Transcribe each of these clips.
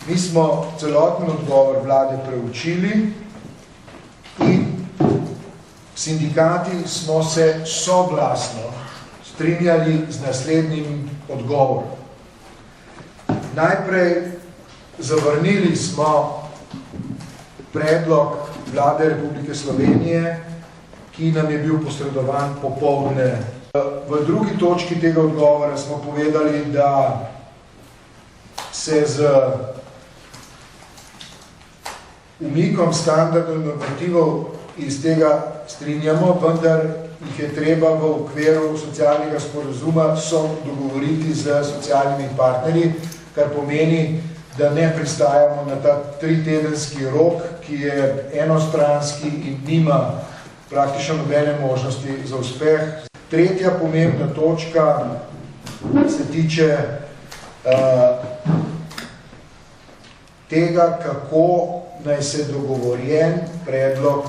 Mi smo celoten odgovor vlade preučili in sindikati smo se soglasno strinjali z naslednjim odgovorom. Najprej zavrnili smo predlog vlade Republike Slovenije, ki nam je bil posredovan popoldne. V drugi točki tega odgovora smo povedali, da se z umikom standardov in normativov iz tega strinjamo, vendar jih je treba v okviru socialnega sporazuma dogovoriti z socialnimi partnerji, kar pomeni, da ne pristajamo na ta 3-tedenski rok, ki je enostranski in nima praktično nobene možnosti za uspeh. Tretja pomembna točka se tiče tega, kako naj se dogovorjen predlog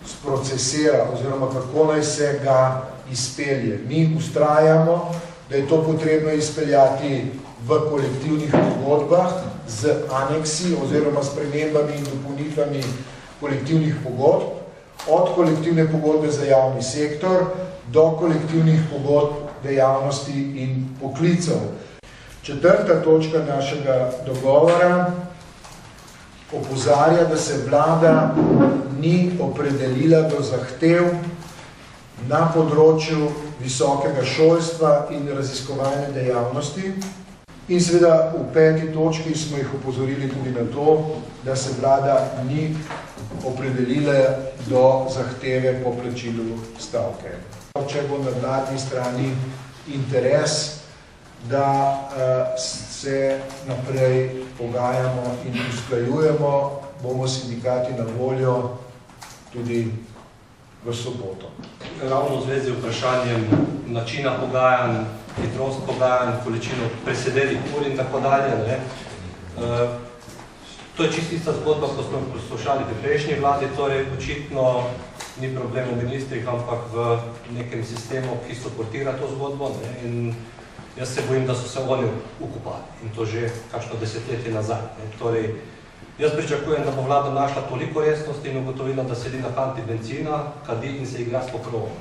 sprocesira oziroma kako naj se ga izpelje. Mi ustrajamo, da je to potrebno izpeljati v kolektivnih pogodbah z aneksi oziroma spremembami in dopolnitvami kolektivnih pogodb, od kolektivne pogodbe za javni sektor do kolektivnih pogodb dejavnosti in poklicev. Četrta točka našega dogovora opozarja, da se vlada ni opredelila do zahtev na področju visokega šolstva in raziskovalne dejavnosti. In seveda v peti točki smo jih opozorili tudi na to, da se vlada ni opredelila do zahteve po plačilu stavke. Če bo na vladni strani interes, da se naprej pogajamo in usklajujemo, bomo sindikati na voljo tudi v soboto. Ravno v zvezi z vprašanjem načina pogajanj, hitrost pogajanj, količino presedelih ur in tako dalje. To je čisto ista zgodba, ko smo poslušali pri prejšnji vladi, torej očitno ni problem v ministrih, ampak v nekem sistemu, ki suportira to zgodbo. In jaz se bojim, da so se oni ukupali in to že kakšno desetletje nazaj. Torej, jaz pričakujem, da bo vlada našla toliko resnosti in ugotovila, da sedi na kanti benzina, kadi in se igra s pokrovom.